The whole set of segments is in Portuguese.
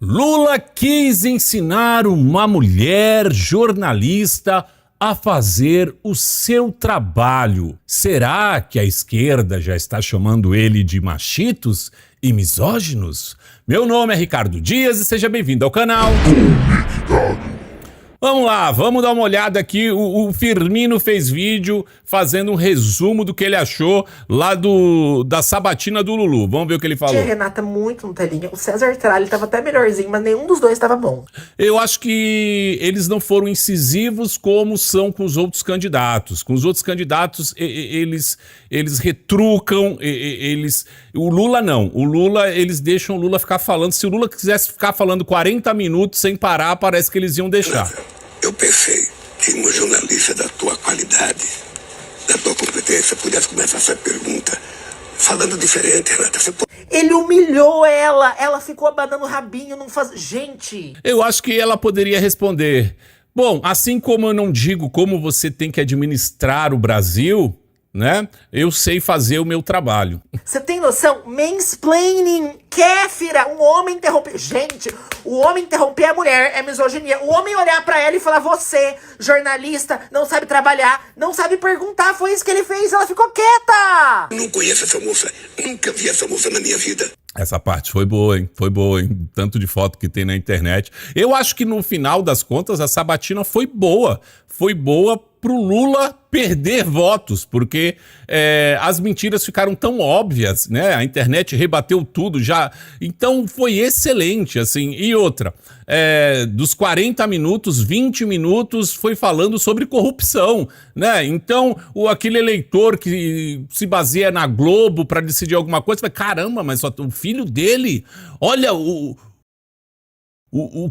Lula quis ensinar uma mulher jornalista a fazer o seu trabalho. Será que a esquerda já está chamando ele de machitos e misóginos? Meu nome é Ricardo Dias e seja bem-vindo ao canal. Vamos lá, vamos dar uma olhada aqui. O Firmino fez vídeo fazendo um resumo do que ele achou lá da sabatina do Lulu. Vamos ver o que ele falou. Tinha a Renata muito no telinha. O César Tralli tava até melhorzinho, mas nenhum dos dois tava bom. Eu acho que eles não foram incisivos como são com os outros candidatos. Com os outros candidatos, eles retrucam, O Lula não. O Lula, eles deixam o Lula ficar falando. Se o Lula quisesse ficar falando 40 minutos sem parar, parece que eles iam deixar. Eu pensei que uma jornalista da tua qualidade, da tua competência, pudesse começar essa pergunta falando diferente, Renata. Ele humilhou ela ficou abanando o rabinho, não faz... Gente! Eu acho que ela poderia responder: bom, assim como eu não digo como você tem que administrar o Brasil, né? Eu sei fazer o meu trabalho. Você tem noção? Mansplaining, Kéfera, um homem interromper... Gente, o homem interromper a mulher é misoginia. O homem olhar pra ela e falar: você, jornalista, não sabe trabalhar, não sabe perguntar. Foi isso que ele fez, ela ficou quieta. Eu não conheço essa moça, nunca vi essa moça na minha vida. Essa parte foi boa, hein? Foi boa, hein? Tanto de foto que tem na internet. Eu acho que no final das contas a sabatina foi boa. Foi boa pro Lula perder votos, porque as mentiras ficaram tão óbvias, né? A internet rebateu tudo já. Então foi excelente, assim. E outra, dos 40 minutos, 20 minutos foi falando sobre corrupção, né? Então aquele eleitor que se baseia na Globo para decidir alguma coisa, vai, caramba, mas o filho dele, olha o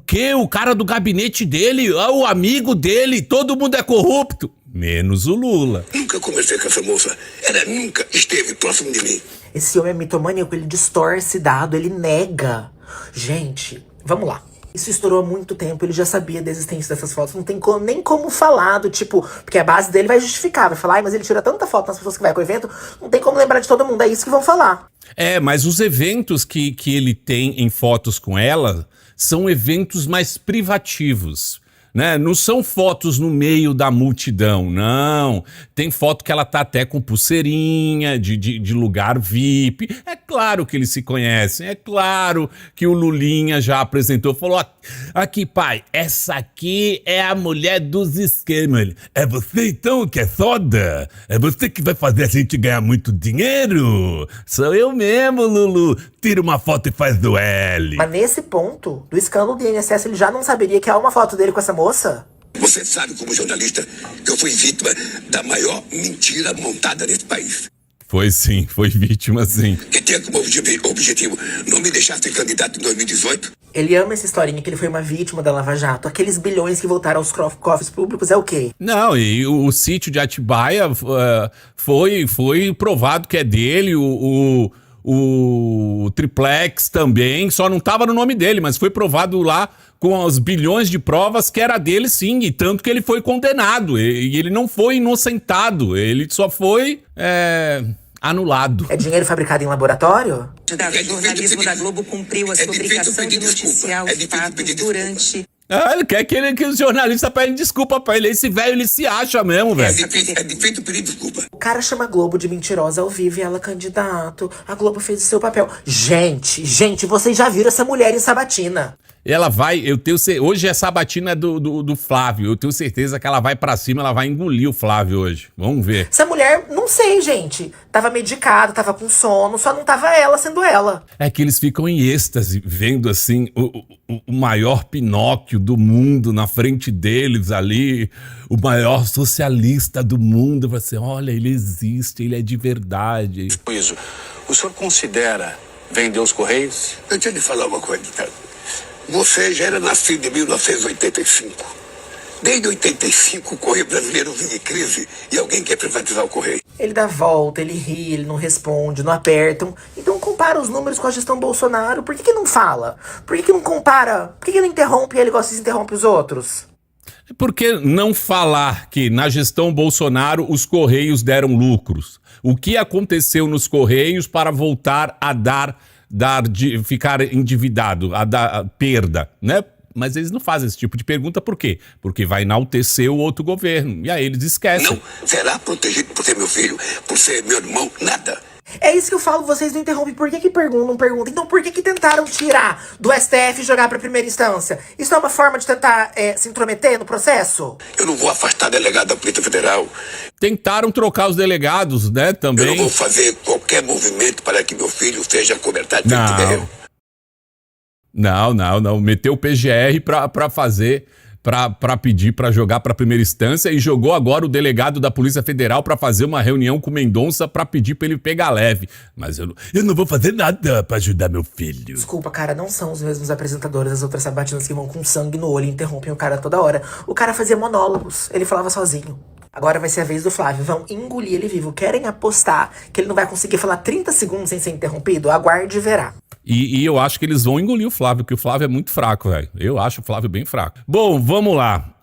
que? O cara do gabinete dele, o amigo dele, todo mundo é corrupto. Menos o Lula. Nunca conversei com essa moça. Ela nunca esteve próximo de mim. Esse homem é mitomaníaco, ele distorce dado, ele nega. Gente, vamos lá. Isso estourou há muito tempo, ele já sabia da existência dessas fotos. Não tem nem como falar do tipo... Porque a base dele vai justificar, vai falar: mas ele tira tanta foto nas pessoas que vai com o evento, não tem como lembrar de todo mundo, é isso que vão falar. Mas os eventos que ele tem em fotos com ela são eventos mais privativos, né? Não são fotos no meio da multidão, não. Tem foto que ela tá até com pulseirinha de lugar VIP. É claro que eles se conhecem, é claro que o Lulinha já apresentou, falou: aqui, pai, essa aqui é a mulher dos esquemas. É você então que é soda? É você que vai fazer a gente ganhar muito dinheiro? Sou eu mesmo, Lulu. Tira uma foto e faz do L. Mas nesse ponto, do escândalo do INSS, ele já não saberia que há uma foto dele com essa moça? Você sabe, como jornalista, que eu fui vítima da maior mentira montada nesse país. Foi sim, foi vítima sim. Que tinha como objetivo não me deixar ser candidato em 2018. Ele ama essa historinha que ele foi uma vítima da Lava Jato. Aqueles bilhões que voltaram aos cofres públicos é o quê? Não, e o sítio de Atibaia foi provado que é dele, o triplex também, só não tava no nome dele, mas foi provado lá com os bilhões de provas que era dele sim, e tanto que ele foi condenado, e ele não foi inocentado, ele só foi anulado. É dinheiro fabricado em laboratório? O jornalismo da Globo cumpriu a sua obrigação de noticiar os fatos durante... Ele quer que os jornalistas pedem desculpa pra ele. Esse velho, ele se acha mesmo, velho. É difícil pedir desculpa. O cara chama a Globo de mentirosa ao vivo e ela candidato. A Globo fez o seu papel. Gente, vocês já viram essa mulher em sabatina? Ela vai, hoje é sabatina do Flávio, eu tenho certeza que ela vai pra cima, ela vai engolir o Flávio hoje, vamos ver. Essa mulher, não sei, gente, tava medicada, tava com sono, só não tava ela sendo ela. É que eles ficam em êxtase, vendo assim, o maior Pinóquio do mundo na frente deles ali, o maior socialista do mundo, você, olha, ele existe, ele é de verdade. Isso, o senhor considera vender os Correios? Eu tinha de falar uma coisa, cara. Você já era nascido em 1985. Desde 85 o Correio Brasileiro vive em crise e alguém quer privatizar o Correio. Ele dá volta, ele ri, ele não responde, não apertam. Então compara os números com a gestão Bolsonaro. Por que não fala? Por que não compara? Por que não interrompe ele igual vocês interrompem os outros? Por que não falar que na gestão Bolsonaro os Correios deram lucros? O que aconteceu nos Correios para voltar a dar ficar endividado, a dar perda, né? Mas eles não fazem esse tipo de pergunta, por quê? Porque vai enaltecer o outro governo. E aí eles esquecem. Não será protegido por ser meu filho, por ser meu irmão, nada. É isso que eu falo, vocês não interrompem. Por que perguntam, não perguntam? Então por que tentaram tirar do STF e jogar pra primeira instância? Isso é uma forma de tentar se intrometer no processo? Eu não vou afastar delegado da Polícia Federal. Tentaram trocar os delegados, né, também. Eu não vou fazer qualquer movimento para que meu filho seja cobertado de erro. Não. Meteu o PGR pra fazer, pra pedir pra jogar pra primeira instância e jogou agora o delegado da Polícia Federal pra fazer uma reunião com o Mendonça pra pedir pra ele pegar leve. Mas eu não vou fazer nada pra ajudar meu filho. Desculpa, cara, não são os mesmos apresentadores das outras sabatinas que vão com sangue no olho e interrompem o cara toda hora. O cara fazia monólogos, ele falava sozinho. Agora vai ser a vez do Flávio, vão engolir ele vivo. Querem apostar que ele não vai conseguir falar 30 segundos sem ser interrompido? Aguarde e verá. E eu acho que eles vão engolir o Flávio, porque o Flávio é muito fraco, velho. Eu acho o Flávio bem fraco. Bom, vamos lá.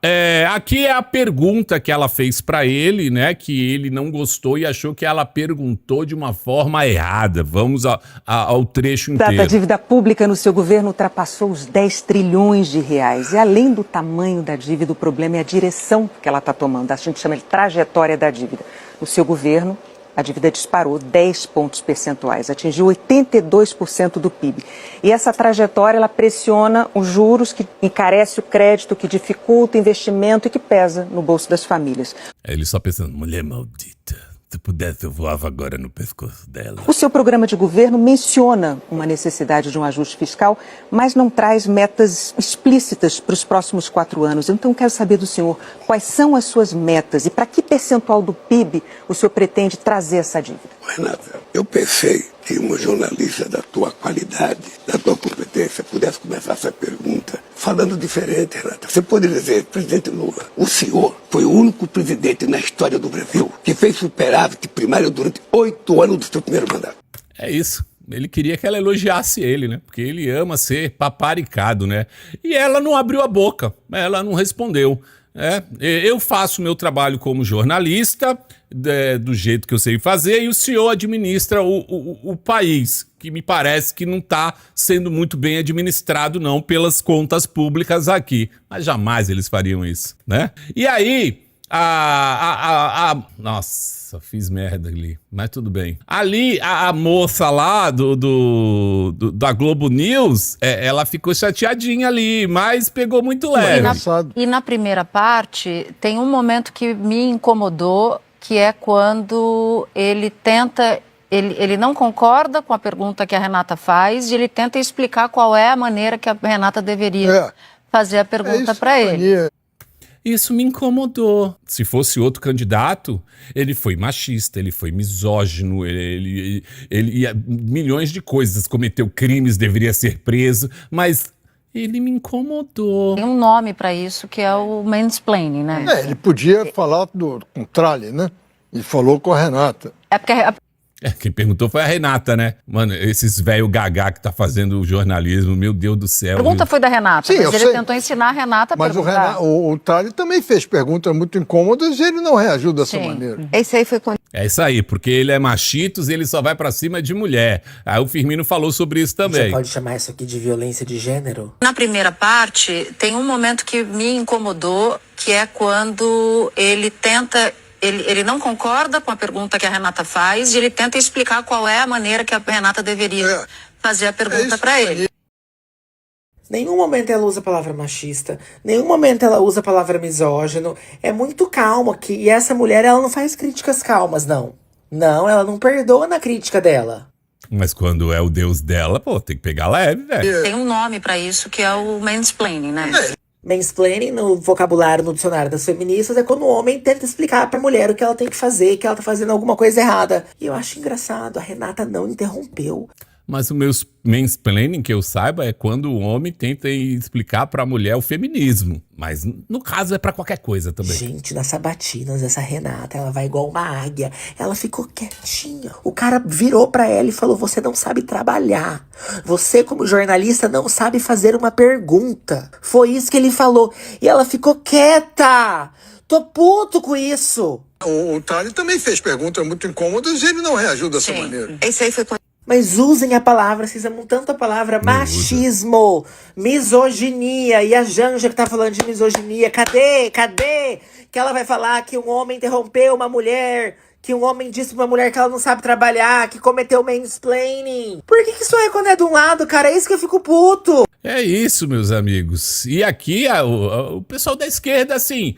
Aqui é a pergunta que ela fez pra ele, né? Que ele não gostou e achou que ela perguntou de uma forma errada. Vamos ao trecho inteiro. A dívida pública no seu governo ultrapassou os 10 trilhões de reais. E além do tamanho da dívida, o problema é a direção que ela está tomando. A gente chama de trajetória da dívida. No seu governo, a dívida disparou 10 pontos percentuais, atingiu 82% do PIB. E essa trajetória, ela pressiona os juros, que encarece o crédito, que dificulta o investimento e que pesa no bolso das famílias. Ele só pensando, mulher maldita, se pudesse eu voava agora no pescoço dela. O seu programa de governo menciona uma necessidade de um ajuste fiscal, mas não traz metas explícitas para os próximos 4 anos. Então, quero saber do senhor quais são as suas metas e para que percentual do PIB o senhor pretende trazer essa dívida? Renata, eu pensei que uma jornalista da tua qualidade, da tua competência, pudesse começar essa pergunta falando diferente, Renata. Você poderia dizer, presidente Lula, o senhor foi o único presidente na história do Brasil que fez superávit primário durante 8 anos do seu primeiro mandato. É isso. Ele queria que ela elogiasse ele, né? Porque ele ama ser paparicado, né? E ela não abriu a boca, ela não respondeu. Eu faço meu trabalho como jornalista, do jeito que eu sei fazer, e o senhor administra o país, que me parece que não está sendo muito bem administrado, não, pelas contas públicas aqui. Mas jamais eles fariam isso, né? E aí, nossa, fiz merda ali, mas tudo bem. Ali, a moça lá da Globo News, ela ficou chateadinha ali, mas pegou muito leve. E na primeira parte, tem um momento que me incomodou, que é quando ele tenta... Ele não concorda com a pergunta que a Renata faz e ele tenta explicar qual é a maneira que a Renata deveria fazer a pergunta para ele. Isso me incomodou. Se fosse outro candidato, ele foi machista, ele foi misógino, ele milhões de coisas, cometeu crimes, deveria ser preso, mas ele me incomodou. Tem um nome para isso, que é o mansplaining, né? Ele podia falar com o Tralli, né? E falou com a Renata. É porque... Quem perguntou foi a Renata, né? Mano, esses velho gagá que tá fazendo o jornalismo, meu Deus do céu. A pergunta foi da Renata, Sim, mas ele tentou ensinar a Renata a perguntar. Mas o Tralli também fez perguntas muito incômodas e ele não reagiu dessa maneira. Esse aí foi quando... É isso aí, porque ele é machitos e ele só vai pra cima de mulher. Aí o Firmino falou sobre isso também. Você pode chamar isso aqui de violência de gênero? Na primeira parte, tem um momento que me incomodou, que é quando ele tenta... Ele não concorda com a pergunta que a Renata faz e ele tenta explicar qual é a maneira que a Renata deveria fazer a pergunta para ele. Nenhum momento ela usa a palavra machista, nenhum momento ela usa a palavra misógino. É muito calmo aqui. E essa mulher, ela não faz críticas calmas, não. Não, ela não perdoa na crítica dela. Mas quando é o Deus dela, pô, tem que pegar leve, velho. Tem um nome para isso, que é o mansplaining, né? Mansplaining, no vocabulário, no dicionário das feministas, é quando o homem tenta explicar pra mulher o que ela tem que fazer, que ela tá fazendo alguma coisa errada. E eu acho engraçado, a Renata não interrompeu. Mas o meu mansplaining, que eu saiba, é quando o homem tenta explicar pra mulher o feminismo. Mas no caso é pra qualquer coisa também. Gente, nas sabatinas, essa Renata, ela vai igual uma águia. Ela ficou quietinha. O cara virou pra ela e falou, você não sabe trabalhar. Você, como jornalista, não sabe fazer uma pergunta. Foi isso que ele falou. E ela ficou quieta. Tô puto com isso. O Tralli também fez perguntas muito incômodas e ele não reagiu dessa maneira. Esse aí foi quando... Mas usem a palavra, vocês amam tanto a palavra machismo, misoginia. E a Janja que tá falando de misoginia, cadê? Que ela vai falar que um homem interrompeu uma mulher, que um homem disse pra uma mulher que ela não sabe trabalhar, que cometeu mansplaining. Por que isso é quando é de um lado, cara? É isso que eu fico puto. É isso, meus amigos. E aqui o pessoal da esquerda, assim,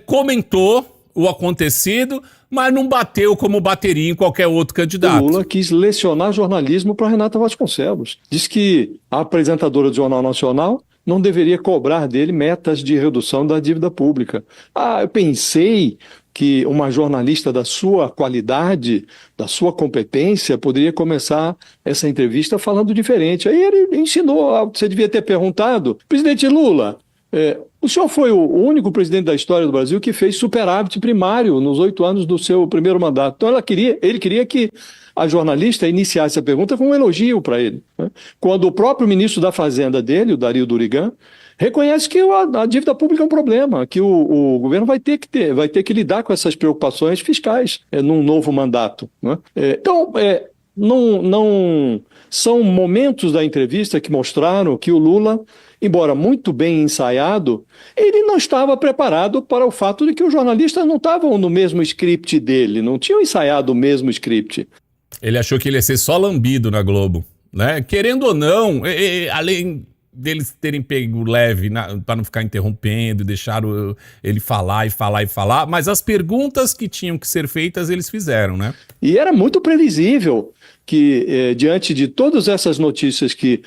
comentou o acontecido, mas não bateu como bateria em qualquer outro candidato. O Lula quis lecionar jornalismo para Renata Vasconcelos. Diz que a apresentadora do Jornal Nacional não deveria cobrar dele metas de redução da dívida pública. Eu pensei que uma jornalista da sua qualidade, da sua competência, poderia começar essa entrevista falando diferente. Aí ele ensinou, você devia ter perguntado, presidente Lula, o senhor foi o único presidente da história do Brasil que fez superávit primário nos 8 anos do seu primeiro mandato. Então ele queria que a jornalista iniciasse a pergunta com um elogio para ele, né? Quando o próprio ministro da Fazenda dele, o Dario Durigan, reconhece que a dívida pública é um problema, que o governo vai ter que lidar com essas preocupações fiscais num novo mandato, né? Não são momentos da entrevista que mostraram que o Lula, embora muito bem ensaiado, ele não estava preparado para o fato de que os jornalistas não estavam no mesmo script dele, não tinham ensaiado o mesmo script. Ele achou que ele ia ser só lambido na Globo, né? Querendo ou não, além deles terem pego leve para não ficar interrompendo, deixaram ele falar, mas as perguntas que tinham que ser feitas eles fizeram, né? E era muito previsível que, diante de todas essas notícias que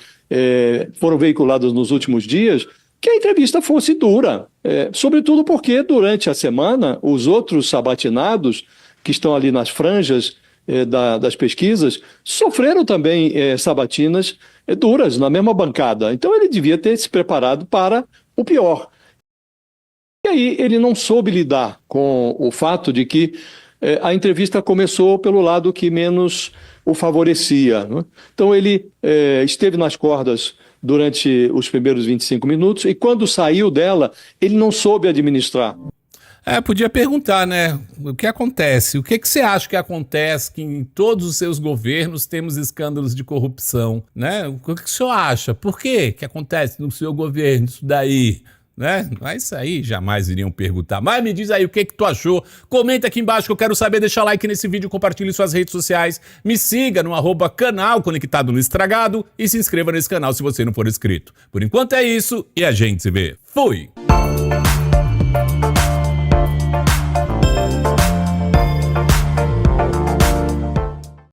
foram veiculadas nos últimos dias, que a entrevista fosse dura, sobretudo porque durante a semana os outros sabatinados que estão ali nas franjas das pesquisas sofreram também sabatinas duras na mesma bancada. Então ele devia ter se preparado para o pior. E aí ele não soube lidar com o fato de que a entrevista começou pelo lado que menos o favorecia, né? Então ele esteve nas cordas durante os primeiros 25 minutos e quando saiu dela, ele não soube administrar. Podia perguntar, né? O que acontece? O que você acha que acontece que em todos os seus governos temos escândalos de corrupção, né? O que o senhor acha? Por que acontece no seu governo isso daí? Né? Mas isso aí jamais iriam perguntar. Mas me diz aí o que tu achou. Comenta aqui embaixo que eu quero saber. Deixa like nesse vídeo, compartilhe em suas redes sociais. Me siga no @canal conectado no Estragado e se inscreva nesse canal se você não for inscrito. Por enquanto é isso e a gente se vê. Fui!